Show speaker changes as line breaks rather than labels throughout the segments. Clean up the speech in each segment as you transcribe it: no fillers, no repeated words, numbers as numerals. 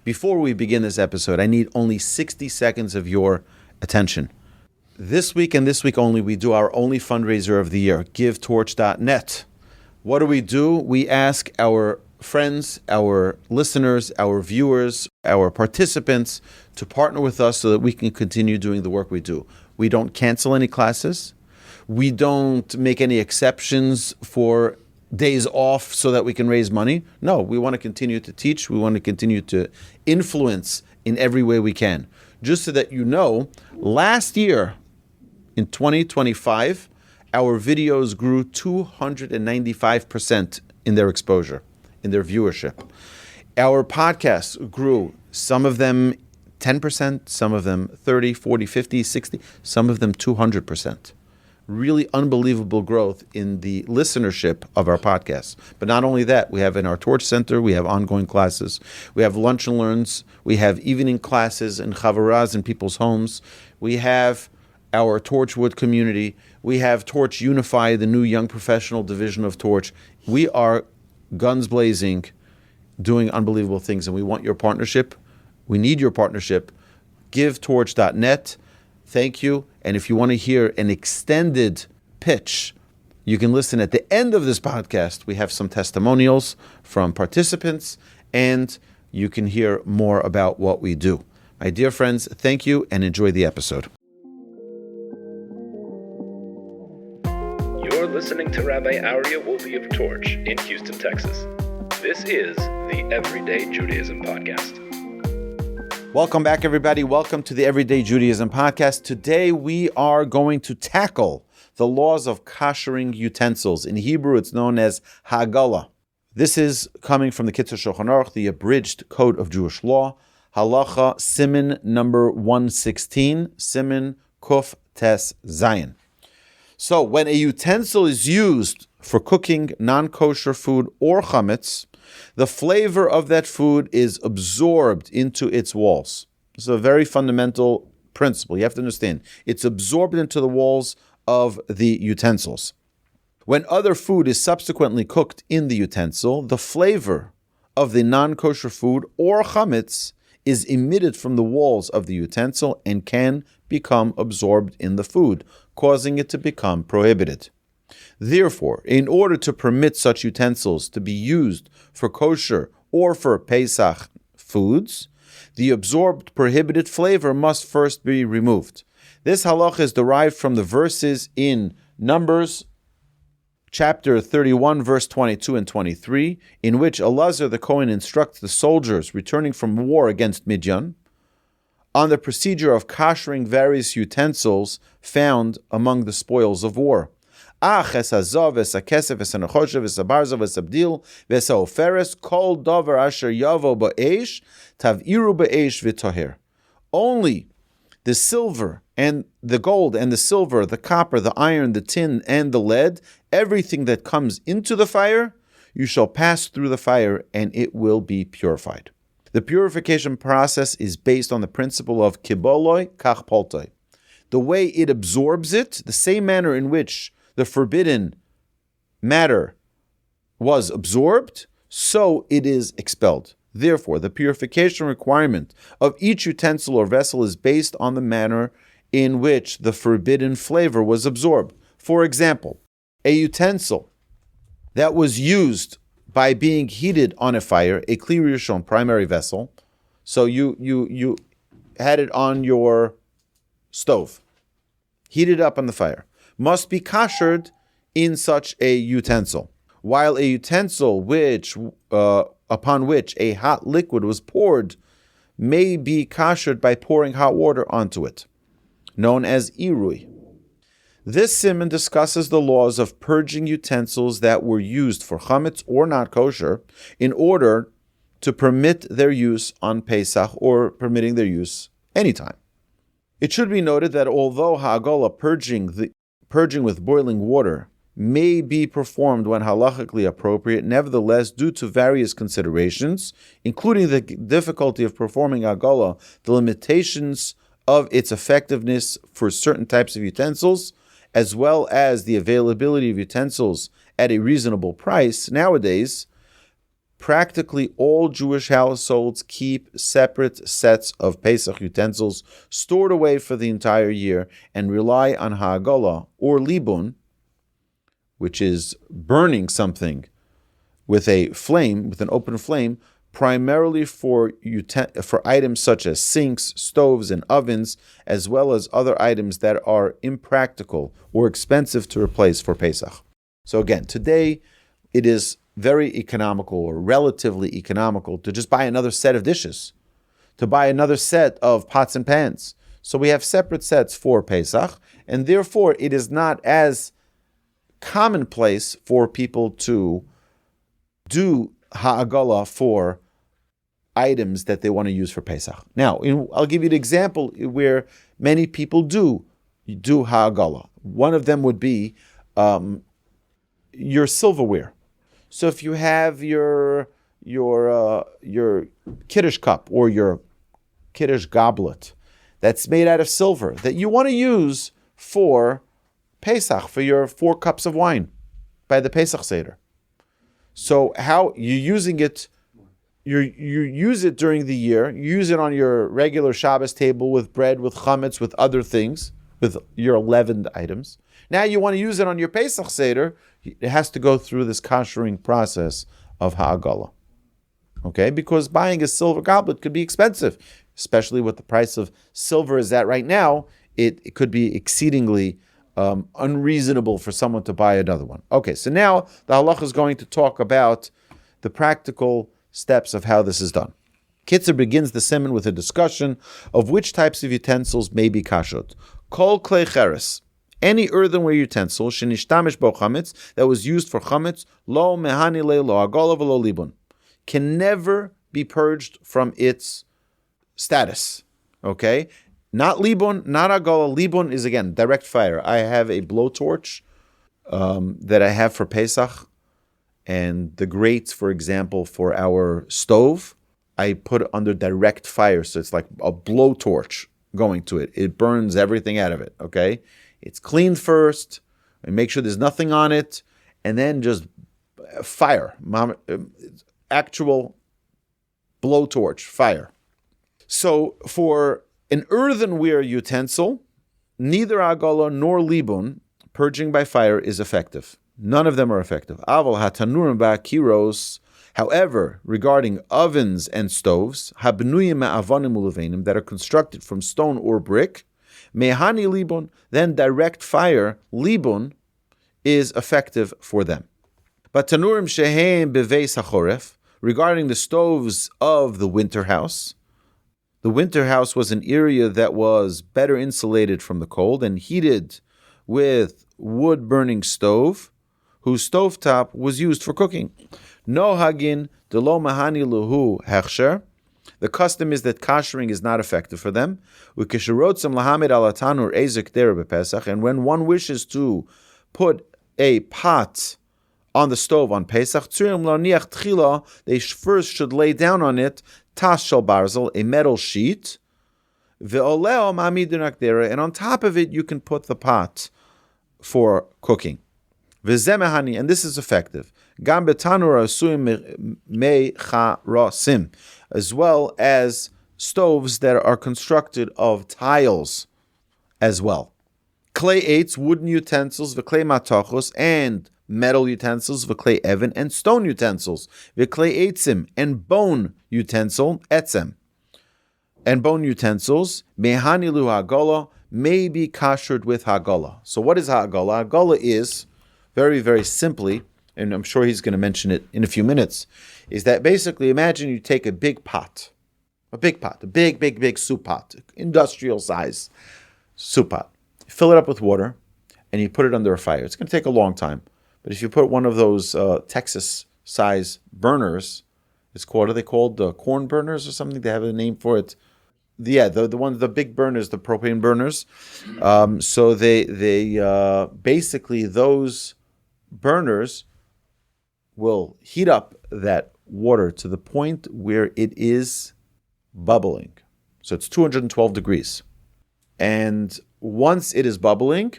Before we begin this episode, I need only 60 seconds of your attention. This week and this week only, we do our only fundraiser of the year, GiveTorch.net. What do? We ask our friends, our listeners, our viewers, our participants to partner with us so that we can continue doing the work we do. We don't cancel any classes. We don't make any exceptions for days off so that we can raise money. No, we want to continue to teach. We want to continue to influence in every way we can. Just so that you know, last year, in 2025, our videos grew 295% in their exposure, in their viewership. Our podcasts grew, some of them 10%, some of them 30, 40, 50, 60, some of them 200%. Really unbelievable growth in the listenership of our podcasts. But not only that, we have in our Torch Center, we have ongoing classes. We have lunch and learns. We have evening classes in Chavaraz in people's homes. We have our Torchwood community. We have Torch Unify, the new young professional division of Torch. We are guns blazing, doing unbelievable things, and we want your partnership. We need your partnership. GiveTorch.net. Thank you. And if you want to hear an extended pitch, you can listen at the end of this podcast. We have some testimonials from participants, and you can hear more about what we do. My dear friends, thank you and enjoy the episode.
You're listening to Rabbi Aryeh Wolbe of Torch in Houston, Texas. This is the Everyday Judaism Podcast.
Welcome back, everybody. Welcome to the Everyday Judaism Podcast. Today we are going to tackle the laws of Kashering Utensils. In Hebrew, it's known as Hagalah. This is coming from the Kitzur Shulchan Aruch, the abridged code of Jewish law. Halacha, Siman number 116, Siman Kuf Tes Zayin. So when a utensil is used for cooking non-kosher food or Chametz, the flavor of that food is absorbed into its walls. This is a very fundamental principle. You have to understand. It's absorbed into the walls of the utensils. When other food is subsequently cooked in the utensil, the flavor of the non-kosher food or chametz is emitted from the walls of the utensil and can become absorbed in the food, causing it to become prohibited. Therefore, in order to permit such utensils to be used for kosher or for Pesach foods, the absorbed prohibited flavor must first be removed. This halacha is derived from the verses in Numbers chapter 31, verse 22 and 23, in which Elazar the Kohen instructs the soldiers returning from war against Midian on the procedure of kashering various utensils found among the spoils of war. Kol davar asher yavo ba'esh taviru ba'esh v'toher. Only the silver and the gold and the silver, the copper, the iron, the tin, and the lead, everything that comes into the fire, you shall pass through the fire and it will be purified. The purification process is based on the principle of Kebol'o Kach Pol'to. The way it absorbs it, the same manner in which the forbidden matter was absorbed, so it is expelled. Therefore, the purification requirement of each utensil or vessel is based on the manner in which the forbidden flavor was absorbed. For example, a utensil that was used by being heated on a fire, a kli rishon, primary vessel, so you had it on your stove, heated up on the fire, must be kashered in such a utensil, while a utensil upon which a hot liquid was poured may be kashered by pouring hot water onto it, known as irui. This siman discusses the laws of purging utensils that were used for chametz or not kosher in order to permit their use on Pesach or permitting their use anytime. It should be noted that although Hagalah purging with boiling water may be performed when halachically appropriate, nevertheless, due to various considerations, including the difficulty of performing Hagalah, the limitations of its effectiveness for certain types of utensils, as well as the availability of utensils at a reasonable price, nowadays, Practically all Jewish households keep separate sets of Pesach utensils stored away for the entire year and rely on Hagalah or Libun, which is burning something with a flame, with an open flame, primarily for items such as sinks, stoves, and ovens, as well as other items that are impractical or expensive to replace for Pesach. So again, today it is very economical or relatively economical to just buy another set of dishes, to buy another set of pots and pans. So we have separate sets for Pesach, and therefore it is not as commonplace for people to do ha'agalah for items that they want to use for Pesach. Now, I'll give you an example where many people do ha'agalah. One of them would be your silverware. So if you have your Kiddush cup or your Kiddush goblet that's made out of silver that you want to use for Pesach, for your 4 cups of wine by the Pesach Seder. So how you're using it, you use it during the year, you use it on your regular Shabbos table with bread, with chametz, with other things, with your leavened items. Now you want to use it on your Pesach Seder, it has to go through this kashering process of ha'agalah. Okay? Because buying a silver goblet could be expensive, especially with the price of silver is at right now, it could be exceedingly unreasonable for someone to buy another one. Okay, so now the halacha is going to talk about the practical steps of how this is done. Kitzur begins the Siman with a discussion of which types of utensils may be kashered. Kol klei cheres, any earthenware utensil shenishtamish bo chametz that was used for chametz, lo mehani le lo hagalah v'lo libun, can never be purged from its status. Okay, not libun, not hagalah. Libun is again direct fire. I have a blowtorch that I have for Pesach, and the grates, for example, for our stove, I put it under direct fire, so it's like a blowtorch going to it. It burns everything out of it. Okay. It's cleaned first, and make sure there's nothing on it, and then just fire, actual blowtorch, fire. So for an earthenware utensil, neither hagalah nor libun, purging by fire, is effective. None of them are effective. Aval hatanurim ba'kiros. However, regarding ovens and stoves, habnuyim ma'avanim ulevenim, that are constructed from stone or brick, mehani libun, then direct fire, libun, is effective for them. But tanurim shehem beveis hachoref, regarding the stoves of the winter house was an area that was better insulated from the cold and heated with wood-burning stove, whose stovetop was used for cooking. No hagin delo mahani luhu hechsher. The custom is that kashering is not effective for them. And when one wishes to put a pot on the stove on Pesach, they first should lay down on it tas shel barzel, a metal sheet, and on top of it you can put the pot for cooking. And this is effective. As well as stoves that are constructed of tiles as well. Clay eights, wooden utensils, v'klei matachos, and metal utensils, v'klei even, and stone utensils, v'klei eitzim, and bone utensil, etzem. And bone utensils, mehani lu hagalah, may be kashered with hagalah. So what is hagalah? Hagalah is, very, very simply, and I'm sure he's going to mention it in a few minutes, is that basically, imagine you take a big pot, a big soup pot, industrial size soup pot. Fill it up with water, and you put it under a fire. It's going to take a long time. But if you put one of those Texas size burners, are they called corn burners or something? They have a name for it. The ones, the big burners, the propane burners. So they basically, those burners will heat up that water to the point where it is bubbling. So it's 212 degrees. And once it is bubbling,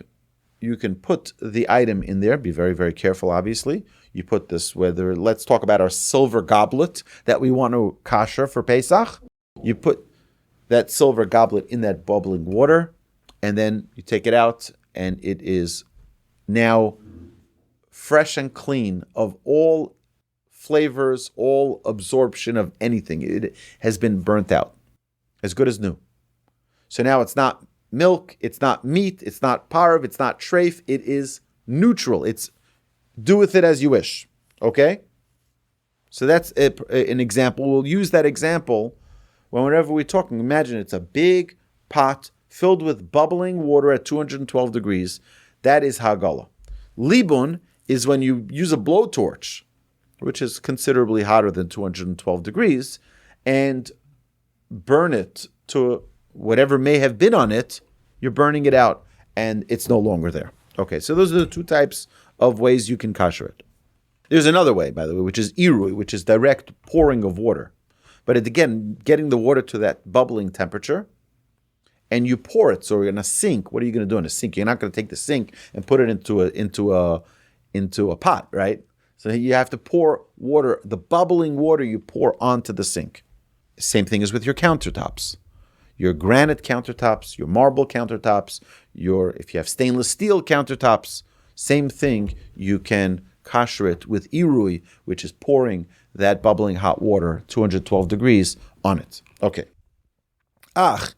you can put the item in there. Be very, very careful, obviously. You put this, let's talk about our silver goblet that we want to kasher for Pesach. You put that silver goblet in that bubbling water, and then you take it out, and it is now fresh and clean of all flavors, all absorption of anything. It has been burnt out, as good as new. So now it's not milk, it's not meat, it's not parv, it's not treif, it is neutral. It's do with it as you wish. Okay? So that's an example. We'll use that example whenever we're talking. Imagine it's a big pot filled with bubbling water at 212 degrees. That is Hagalah. Libun is when you use a blowtorch, which is considerably hotter than 212 degrees, and burn it to whatever may have been on it. You're burning it out, and it's no longer there. Okay, so those are the two types of ways you can kasher it. There's another way, by the way, which is irui, which is direct pouring of water. But again, getting the water to that bubbling temperature, and you pour it. So you're in a sink. What are you going to do in a sink? You're not going to take the sink and put it into a pot, right? So you have to pour water. The bubbling water you pour onto the sink. Same thing as with your countertops. Your granite countertops, your marble countertops, if you have stainless steel countertops, same thing. You can kasher it with irui, which is pouring that bubbling hot water, 212 degrees, on it. Okay. However,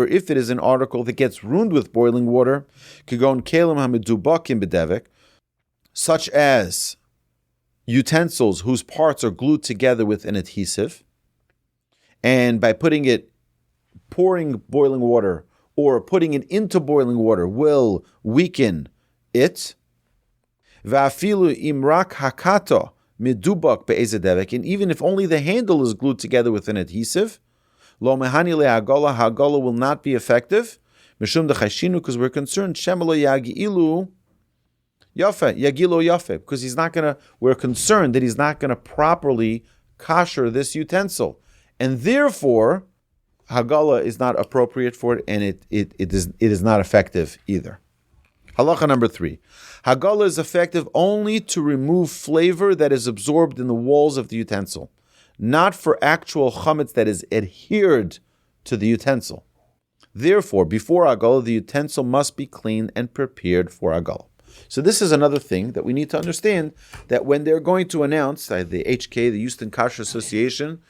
if it is an article that gets ruined with boiling water, such as utensils whose parts are glued together with an adhesive, and by pouring boiling water or putting it into boiling water will weaken it. And even if only the handle is glued together with an adhesive, Hagalah will not be effective, because we're concerned because we're concerned that he's not going to properly kasher this utensil. And therefore, Hagalah is not appropriate for it, and it is not effective either. Halacha number 3. Hagalah is effective only to remove flavor that is absorbed in the walls of the utensil, not for actual chametz that is adhered to the utensil. Therefore, before Hagalah, the utensil must be clean and prepared for Hagalah. So this is another thing that we need to understand, that when they're going to announce, the HK, the Houston Kosher Association,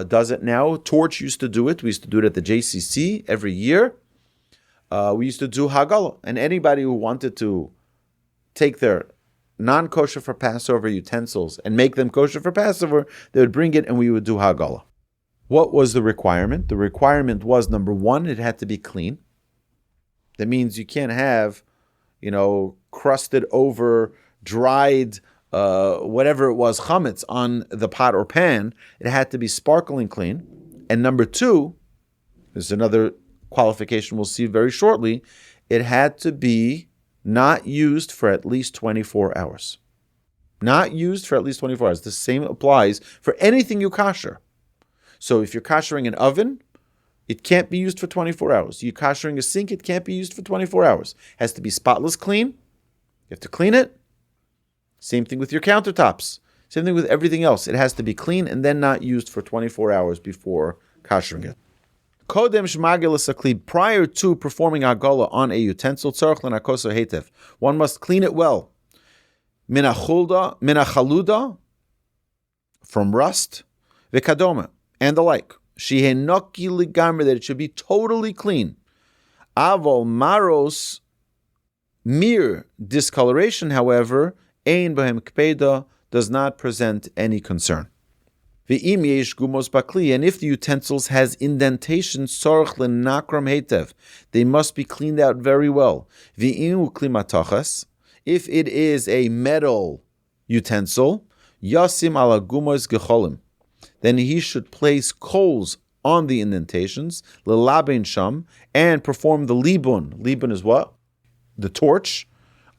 does it now. Torch used to do it. We used to do it at the JCC every year. We used to do Hagalah. And anybody who wanted to take their non-kosher for Passover utensils and make them kosher for Passover, they would bring it and we would do Hagalah. What was the requirement? The requirement was, number 1, it had to be clean. That means you can't have, crusted over, dried, whatever it was, chametz on the pot or pan. It had to be sparkling clean. And number 2, there's another qualification we'll see very shortly, it had to be not used for at least 24 hours. Not used for at least 24 hours. The same applies for anything you kasher. So if you're kashering an oven, it can't be used for 24 hours. You're kashering a sink, it can't be used for 24 hours. It has to be spotless clean. You have to clean it. Same thing with your countertops. Same thing with everything else. It has to be clean and then not used for 24 hours before kashering it. Prior to performing Hagalah on a utensil, one must clean it well. Minachaluda, from rust, v'kadoma, and the like. That it should be totally clean. Avol maros, mere discoloration, however, ein b'hem kpeda, does not present any concern. V'im yesh gumos bakli, and if the utensils has indentations, sorach lenakram hetev, they must be cleaned out very well. V'im uklimatachas, if it is a metal utensil, yasim ala gumos gecholim, then he should place coals on the indentations, lelaben sham, and perform the libun. Libun is what? The torch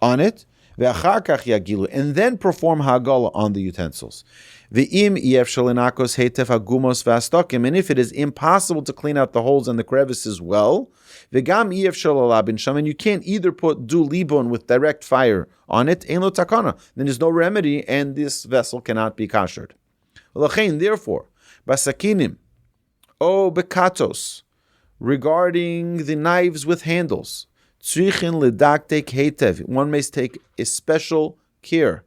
on it. Ve'achar kach yagilu, and then perform hagalah on the utensils. Ve'im yefshel lenakos heitef hagumos ve'astokim, and if it is impossible to clean out the holes and the crevices well, ve'gam yefshel alabin sham, and you can't either do libun with direct fire on it, ein lo takana, then there's no remedy, and this vessel cannot be kashered. L'chein, therefore, basakinim, o bekatos, regarding the knives with handles, tzrichin ledaktek heitev, one may take a special care.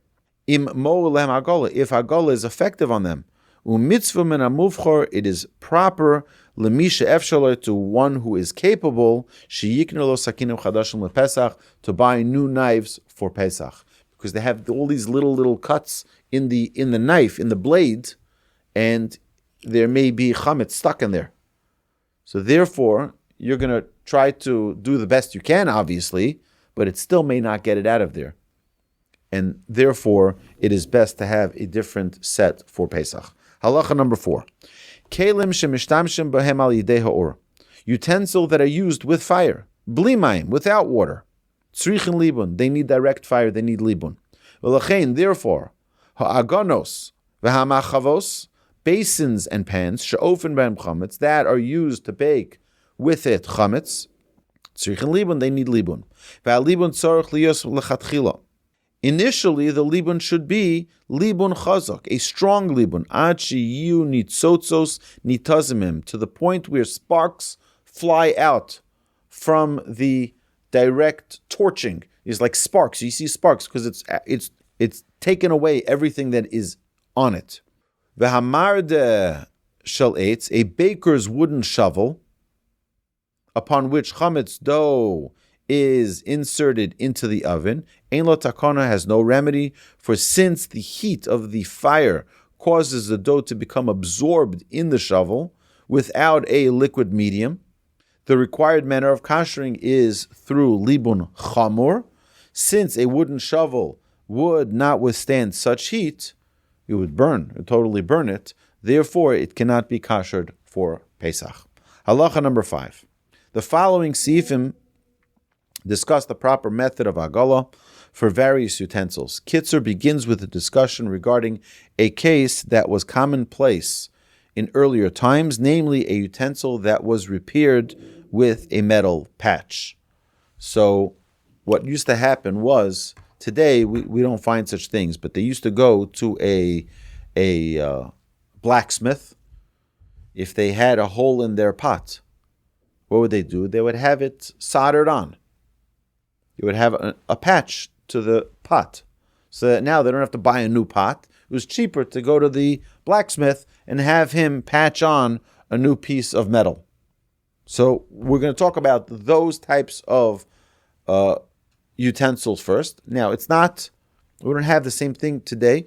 Im mo'elem hagalah, if hagalah is effective on them, u'mitzvah min hamuvchor, it is proper lemisha efshalah, to one who is capable, sheyiknu lo sakinim chadashim lePesach, to buy new knives for Pesach, because they have all these little cuts in the knife, in the blade, and there may be chametz stuck in there. So therefore, you're going to try to do the best you can, obviously, but it still may not get it out of there. And therefore, it is best to have a different set for Pesach. Halacha number 4. Keilim shemishtamshim bahem al yidei ha'or. Utensils that are used with fire. Bli mayim, without water. Tzrichin libun, they need direct fire, they need libun. V'lachein, therefore, ha'aganos v'hamachavos, basins and pans, she'ofen b'hem chametz, that are used to bake with it chametz. Tzrichin libun, they need libun. V'halibun tzorich liyos lechatchila. Initially, the libun should be libun chazak, a strong libun, ad sheyu nitzotzos nitazimim, to the point where sparks fly out from the direct torching. It's like sparks. You see sparks because it's taken away everything that is on it. V'hamarde shel eitz, a baker's wooden shovel, upon which chametz dough is inserted into the oven. Ein lo takana, has no remedy, for since the heat of the fire causes the dough to become absorbed in the shovel without a liquid medium, the required manner of kashering is through libun chamor. Since a wooden shovel would not withstand such heat, it would totally burn it. Therefore, it cannot be kashered for Pesach. Halacha number 5. The following seifim discuss the proper method of hagalah for various utensils. Kitzur begins with a discussion regarding a case that was commonplace in earlier times, namely a utensil that was repaired with a metal patch. So what used to happen was, today we don't find such things, but they used to go to a blacksmith. If they had a hole in their pot, what would they do? They would have it soldered on. You would have a patch to the pot, so that now they don't have to buy a new pot. It was cheaper to go to the blacksmith and have him patch on a new piece of metal. So we're going to talk about those types of utensils first. Now, we don't have the same thing today,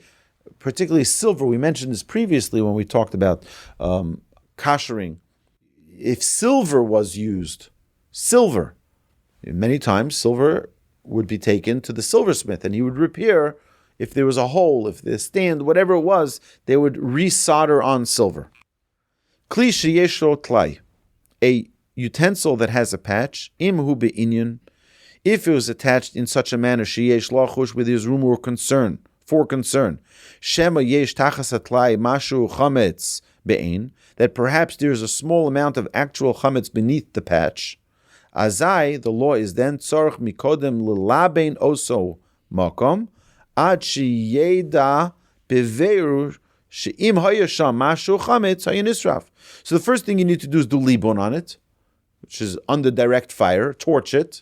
particularly silver. We mentioned this previously when we talked about kashering. If silver was used, many times silver would be taken to the silversmith and he would repair. If there was a hole, if the stand, whatever it was, they would resolder on silver. Kli sheyeshlo tlai, a utensil that has a patch, imhu be'inyan, if it was attached in such a manner, sheyesh lachush, where there's room or concern, shema yesh tachas hatlai mashu chametz be'in, that perhaps there's a small amount of actual chametz beneath the patch, azai, the law is then tzorch mikodem l'labein oso makom, ad sheyeda beveru she'im hayasham mashu chametz hayanisraf. So the first thing you need to do is do libun on it, which is under direct fire, torch it,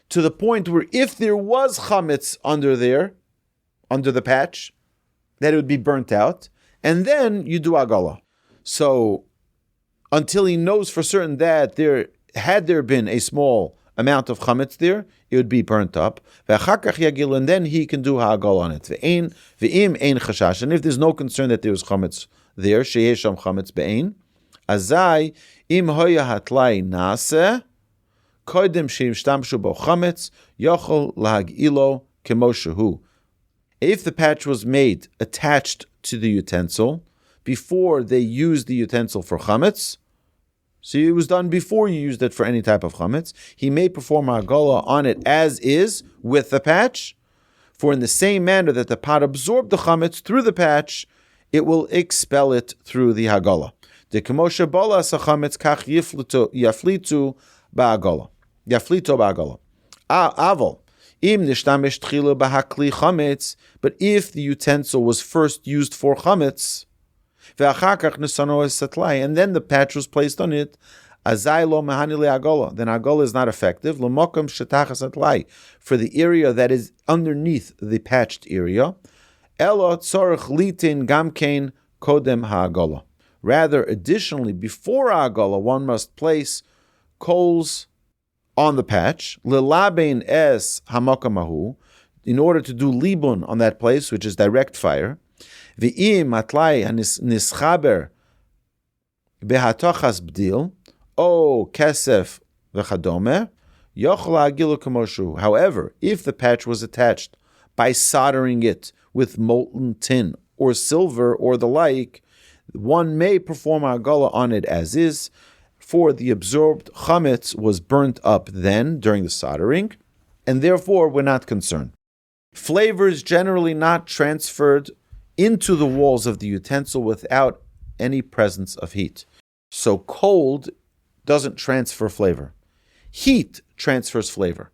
to the point where if there was chametz under the patch, that it would be burnt out, and then you do hagalah. So until he knows for certain that had there been a small amount of chametz there, it would be burnt up. And then he can do hagalah on it. Ve'im ein chashash, and if there's no concern that there was chametz there, sheyesham chametz be'ein, azai im hoya hatlai nase koidem sheimshtamshu bo chametz yochol lahagilo kemo shehu. If the patch was made attached to the utensil before they used the utensil for chametz, so it was done before you used it for any type of chametz, he may perform hagalah on it as is with the patch, For in the same manner that the pot absorbed the chametz through the patch, it will expel it through the Hagalah. The kemosha bolas chametz kach yaflitu ba'Hagalah. Yaflito ba'Hagalah. Aval. Im nishtamish tchila b'hakli chametz. But if the utensil was first used for chametz, and then the patch was placed on it, then Hagalah is not effective. For the area that is underneath the patched area. Rather, additionally, before Hagalah, one must place coals on the patch, in order to do libun on that place, which is direct fire. V'im atlai nischaber behatochas bdil o kesef v'chadome yochel agilu kamoshu. However, if the patch was attached by soldering it with molten tin or silver or the like, one may perform Hagalah on it as is, for the absorbed chametz was burnt up then during the soldering, and therefore we're not concerned. Flavor is generally not transferred into the walls of the utensil without any presence of heat. So cold doesn't transfer flavor. Heat transfers flavor.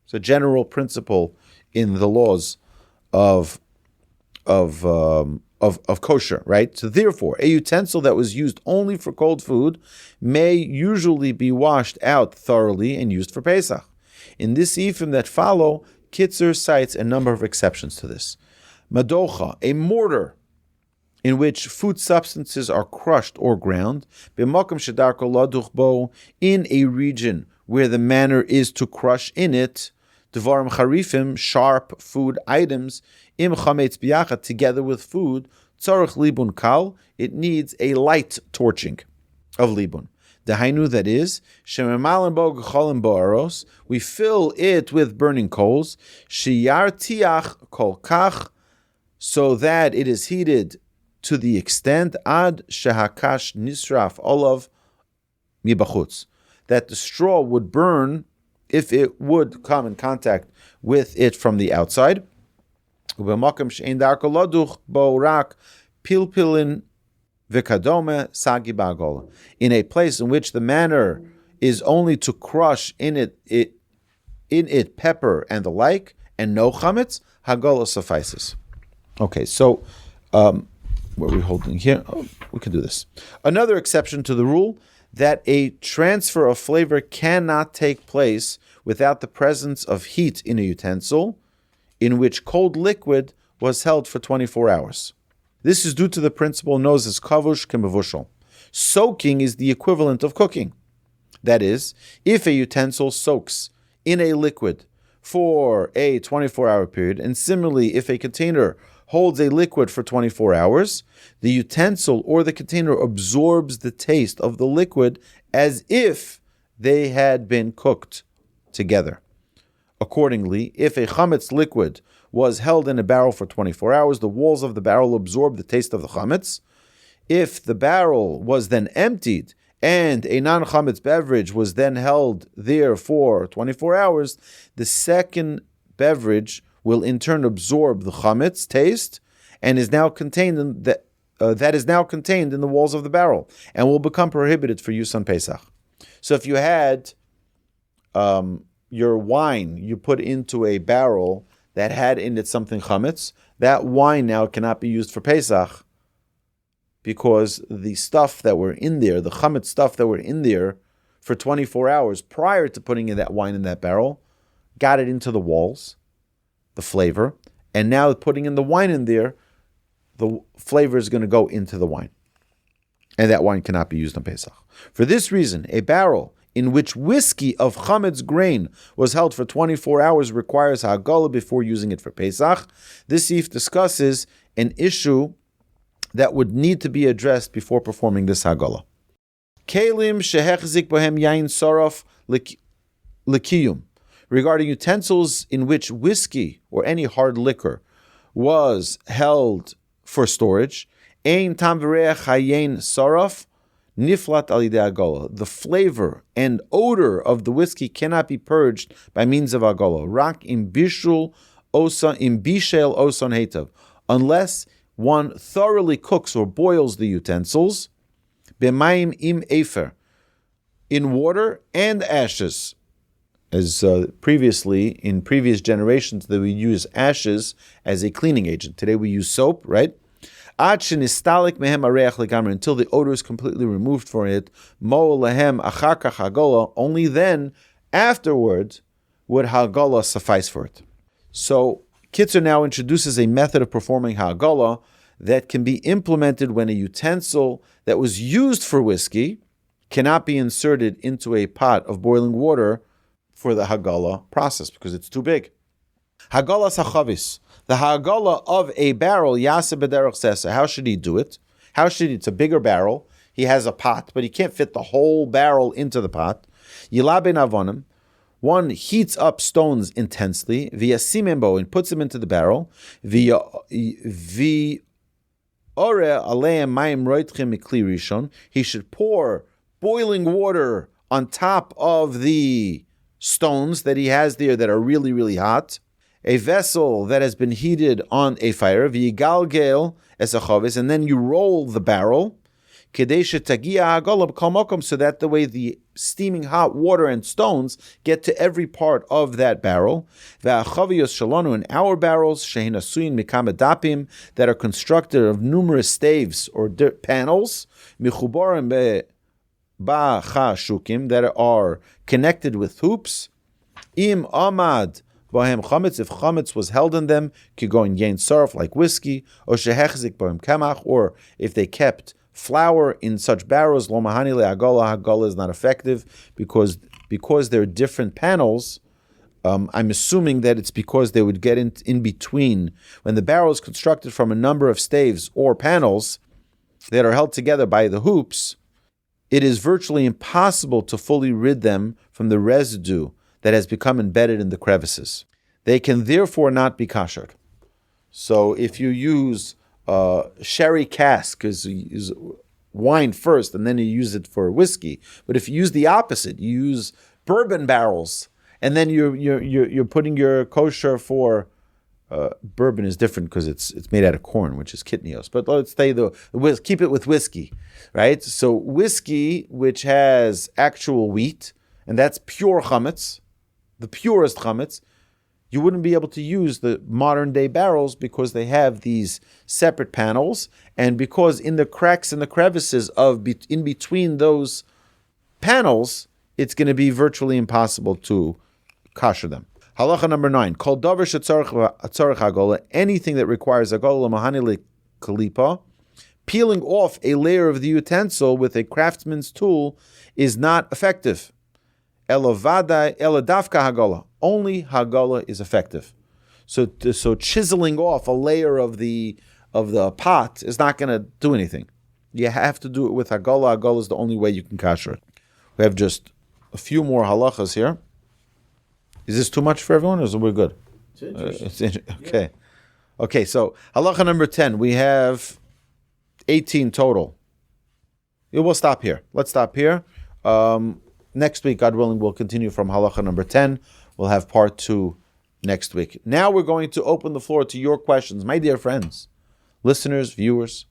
It's a general principle in the laws of kosher, right? So therefore, a utensil that was used only for cold food may usually be washed out thoroughly and used for Pesach. In this ifim that follow, Kitzur cites a number of exceptions to this. Madocha, a mortar in which food substances are crushed or ground, in a region where the manner is to crush in it, Devarim charifim, sharp food items, im chametz biyachad, together with food, tzarich libun kal, it needs a light torching of libun. Dahainu, that is, shememalim bo gecholim bo'aros, we fill it with burning coals, shiyar tiach kol kach, so that it is heated to the extent ad shehakash nisraf olav mibachutz, that the straw would burn if it would come in contact with it from the outside. In a place in which the manner is only to crush in it pepper and the like, and no chametz, Hagalah suffices. Okay, so what are we holding here? Oh, we can do this. Another exception to the rule that a transfer of flavor cannot take place without the presence of heat in a utensil in which cold liquid was held for 24 hours. This is due to the principle known as kavush kemevushal. Soaking is the equivalent of cooking. That is, if a utensil soaks in a liquid for a 24-hour period, and similarly, if a container holds a liquid for 24 hours, the utensil or the container absorbs the taste of the liquid as if they had been cooked together. Accordingly, if a chametz liquid was held in a barrel for 24 hours, the walls of the barrel absorb the taste of the chametz. If the barrel was then emptied and a non-chametz beverage was then held there for 24 hours, the second beverage will in turn absorb the chametz taste and is now contained in that is now contained in the walls of the barrel and will become prohibited for use on Pesach. So if you had your wine you put into a barrel that had in it something chametz, that wine now cannot be used for Pesach because the stuff that were in there, the chametz stuff that were in there for 24 hours prior to putting in that wine in that barrel, got it into the walls, the flavor, and now putting in the wine in there, the flavor is going to go into the wine. And that wine cannot be used on Pesach. For this reason, a barrel in which whiskey of chametz grain was held for 24 hours requires Hagalah before using it for Pesach. This Sif discusses an issue that would need to be addressed before performing this Hagalah. Keilim shehechzik bohem yain saraf likiyum. Regarding utensils in which whiskey or any hard liquor was held for storage, ein tam v'reach hayain saraf niflat al yidei Hagalah. The flavor and odor of the whiskey cannot be purged by means of Hagalah. Rak im bishul osa im bishel oson hetav, unless one thoroughly cooks or boils the utensils, b'mayim im efer, in water and ashes. As previously, in previous generations, that we use ashes as a cleaning agent. Today we use soap, right? Until the odor is completely removed from it. Only then, afterwards, would Hagalah suffice for it. So, Kitzur now introduces a method of performing Hagalah that can be implemented when a utensil that was used for whiskey cannot be inserted into a pot of boiling water for the Hagalah process because it's too big. Hagalah sachavis, the Hagalah of a barrel, yasa b'derech sesa. How should he do it? It's a bigger barrel. He has a pot, but he can't fit the whole barrel into the pot. Yilaben avonim, one heats up stones intensely, via simembo, and puts them into the barrel, via ore aleim mayim roitchem mikli rishon. He should pour boiling water on top of the stones that he has there that are really, really hot. A vessel that has been heated on a fire, v'yigalgel es achavis, and then you roll the barrel, kedei shetagia hagalah b'kol makom, so that the way the steaming hot water and stones get to every part of that barrel. V'achaviyos shalonu, in our barrels, shehin asuyin mikam dapim, that are constructed of numerous staves or panels, michubarim b'chashukim, that are connected with hoops. Im amad bohem chametz, if chametz was held in them, could go in yain sarf like whiskey, or shehechzik bohem kamach, or if they kept flour in such barrels, lo mahani le'Hagalah, Hagalah is not effective because they're different panels. I'm assuming that it's because they would get in between. When the barrel is constructed from a number of staves or panels that are held together by the hoops, it is virtually impossible to fully rid them from the residue that has become embedded in the crevices. They can therefore not be kashered. So if you use sherry cask, is wine first and then you use it for whiskey. But if you use the opposite, you use bourbon barrels and then you're putting your kosher for bourbon is different because it's made out of corn, which is kitnios. But let's say keep it with whiskey, right? So whiskey, which has actual wheat, and that's pure chametz, the purest chametz, you wouldn't be able to use the modern day barrels because they have these separate panels, and because in the cracks and the crevices in between those panels, it's going to be virtually impossible to kosher them. Halacha number 9. Kol davar shetzarich hagalah, anything that requires hagalah mahani lekalipa, peeling off a layer of the utensil with a craftsman's tool is not effective. Elavada eladafka hagalah. Only hagalah is effective. So chiseling off a layer of the pot is not going to do anything. You have to do it with hagalah. Hagalah is the only way you can kasher it. We have just a few more halachas here. Is this too much for everyone, or is we good? Okay. Okay, so halacha number 10. We have 18 total. Yeah, we'll stop here. Let's stop here. Next week, God willing, we'll continue from halacha number 10. We'll have part 2 next week. Now we're going to open the floor to your questions. My dear friends, listeners, viewers,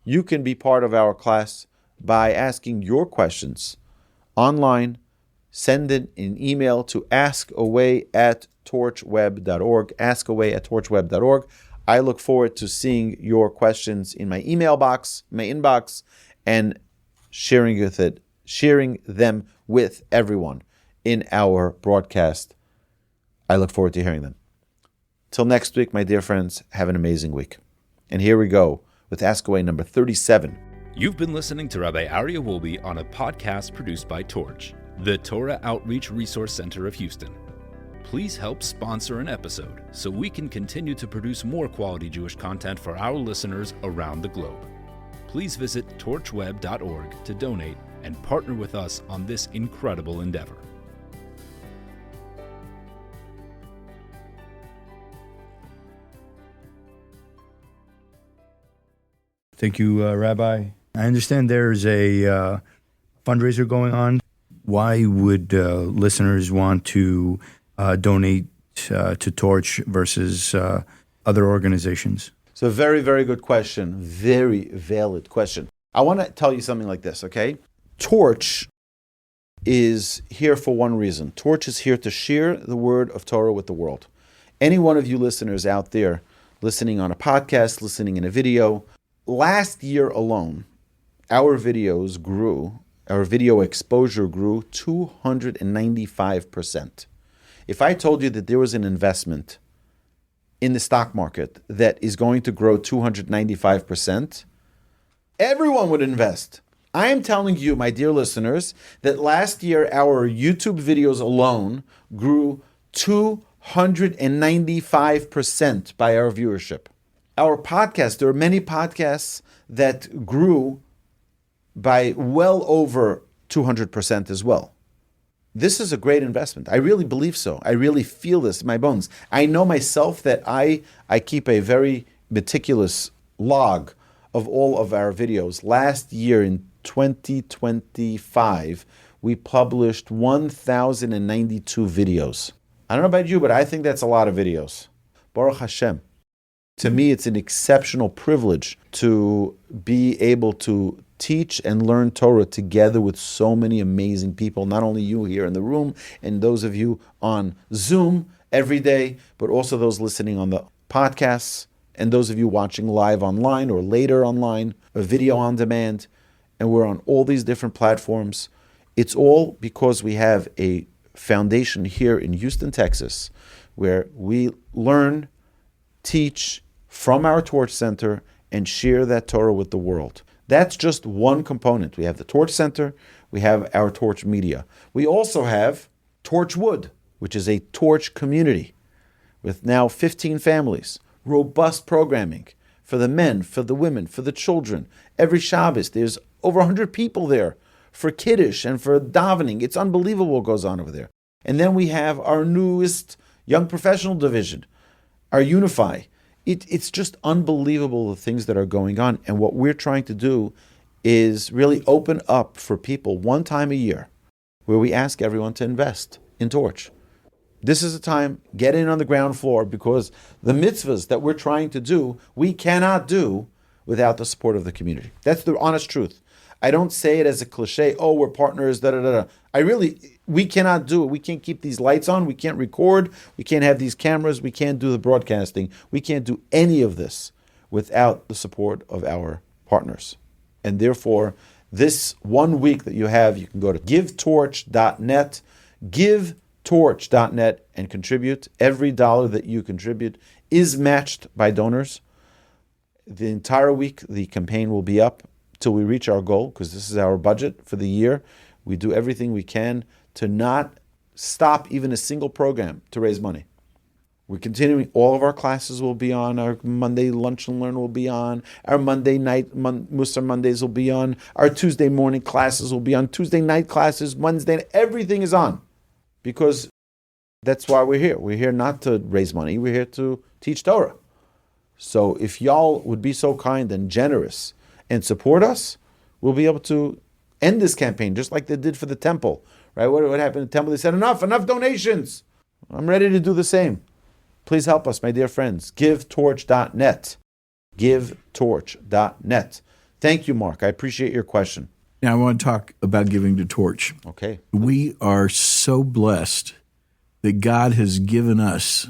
you can be part of our class by asking your questions online. Send it in email to askaway@torchweb.org, askaway@torchweb.org. I look forward to seeing your questions in my email box, my inbox, and sharing them with everyone in our broadcast. I look forward to hearing them. Till next week, my dear friends, have an amazing week. And here we go with Ask Away number 37.
You've been listening to Rabbi Aryeh Wolbe on a podcast produced by Torch, the Torah Outreach Resource Center of Houston. Please help sponsor an episode so we can continue to produce more quality Jewish content for our listeners around the globe. Please visit torchweb.org to donate and partner with us on this incredible endeavor.
Thank you, Rabbi. I understand there's a fundraiser going on. Why would listeners want to donate to Torch versus other organizations?
So very, very good question. Very valid question. I want to tell you something like this, okay? Torch is here for one reason. Torch is here to share the word of Torah with the world. Any one of you listeners out there listening on a podcast, listening in a video, last year alone, our video exposure grew 295%. If I told you that there was an investment in the stock market that is going to grow 295%, everyone would invest. I am telling you, my dear listeners, that last year our YouTube videos alone grew 295% by our viewership. Our podcast, there are many podcasts that grew by well over 200% as well. This is a great investment. I really believe so. I really feel this in my bones. I know myself that I keep a very meticulous log of all of our videos. Last year in 2025, we published 1,092 videos. I don't know about you, but I think that's a lot of videos. Baruch Hashem. To me, it's an exceptional privilege to be able to teach and learn Torah together with so many amazing people, not only you here in the room and those of you on Zoom every day, but also those listening on the podcasts and those of you watching live online or later online, or video on demand. And we're on all these different platforms. It's all because we have a foundation here in Houston, Texas, where we learn, teach from our Torch Center and share that Torah with the world. That's just one component. We have the Torch Center, we have our Torch Media. We also have Torchwood, which is a Torch community with now 15 families, robust programming for the men, for the women, for the children. Every Shabbos, there's over 100 people there for Kiddush and for davening. It's unbelievable what goes on over there. And then we have our newest young professional division, our Unify. It's just unbelievable the things that are going on. And what we're trying to do is really open up for people one time a year where we ask everyone to invest in Torch. This is a time, get in on the ground floor, because the mitzvahs that we're trying to do, we cannot do without the support of the community. That's the honest truth. I don't say it as a cliche, oh, we're partners, da-da-da-da. We cannot do it. We can't keep these lights on. We can't record. We can't have these cameras. We can't do the broadcasting. We can't do any of this without the support of our partners. And therefore, this 1 week that you have, you can go to givetorch.net, givetorch.net, and contribute. Every dollar that you contribute is matched by donors. The entire week, the campaign will be up till we reach our goal, because this is our budget for the year. We do everything we can to not stop even a single program to raise money. We're continuing. All of our classes will be on. Our Monday Lunch and Learn will be on. Our Monday night Musar Mondays will be on. Our Tuesday morning classes will be on. Tuesday night classes, Wednesday, everything is on. Because that's why we're here. We're here not to raise money. We're here to teach Torah. So if y'all would be so kind and generous and support us, we'll be able to end this campaign, just like they did for the temple, right? What happened in the temple? They said, enough donations. I'm ready to do the same. Please help us, my dear friends. GiveTorch.net. GiveTorch.net. Thank you, Mark. I appreciate your question.
Now, I want to talk about giving to Torch.
Okay.
We are so blessed that God has given us,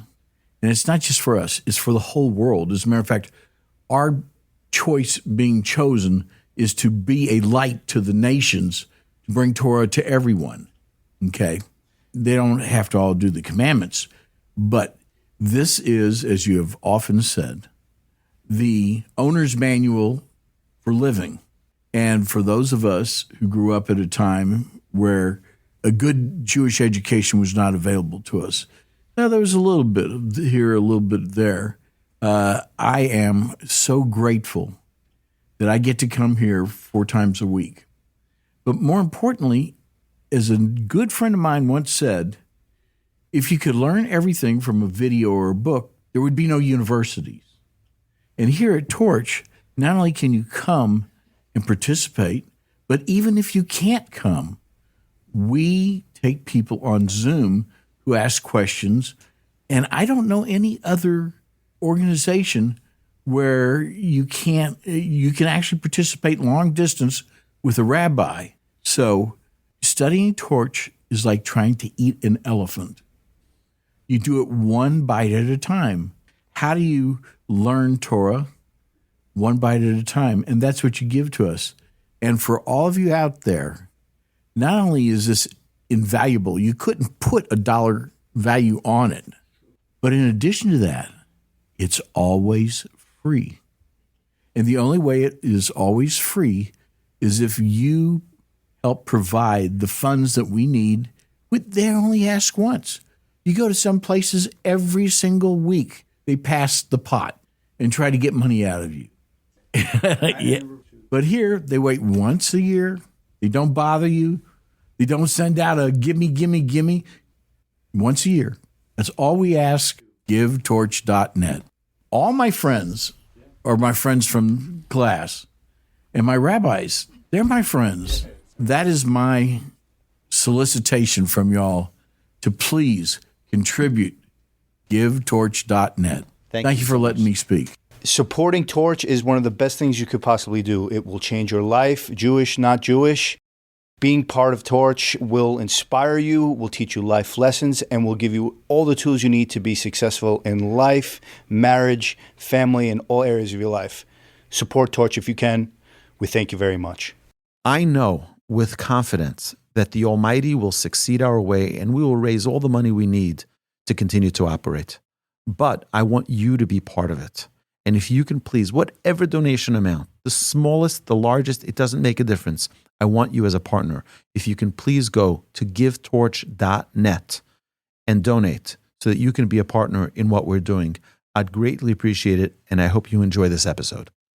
and it's not just for us, it's for the whole world. As a matter of fact, our choice being chosen is to be a light to the nations, to bring Torah to everyone, okay? They don't have to all do the commandments, but this is, as you have often said, the owner's manual for living. And for those of us who grew up at a time where a good Jewish education was not available to us, now there was a little bit here, a little bit there. I am so grateful that I get to come here 4 times a week. But more importantly, as a good friend of mine once said, if you could learn everything from a video or a book, there would be no universities. And here at Torch, not only can you come and participate, but even if you can't come, we take people on Zoom who ask questions, And I don't know any other organization where you can actually participate long distance with a rabbi. So studying Torch is like trying to eat an elephant. You do it one bite at a time. How do you learn Torah? One bite at a time. And that's what you give to us. And for all of you out there, not only is this invaluable, you couldn't put a dollar value on it, but in addition to that, it's always free. And the only way it is always free is if you help provide the funds that we need. They only ask once. You go to some places every single week, they pass the pot and try to get money out of you. Yeah. But here, they wait once a year. They don't bother you. They don't send out a gimme, gimme, gimme. Once a year. That's all we ask. GiveTorch.net. All my friends are my friends from class. And my rabbis, they're my friends. That is my solicitation from y'all to please contribute. GiveTorch.net. Thank you for letting me speak.
Supporting Torch is one of the best things you could possibly do. It will change your life, Jewish, not Jewish. Being part of Torch will inspire you, will teach you life lessons, and will give you all the tools you need to be successful in life, marriage, family, and all areas of your life. Support Torch if you can. We thank you very much.
I know with confidence that the Almighty will succeed our way and we will raise all the money we need to continue to operate. But I want you to be part of it. And if you can please, whatever donation amount, the smallest, the largest, it doesn't make a difference. I want you as a partner. If you can please go to givetorch.net and donate so that you can be a partner in what we're doing. I'd greatly appreciate it, and I hope you enjoy this episode.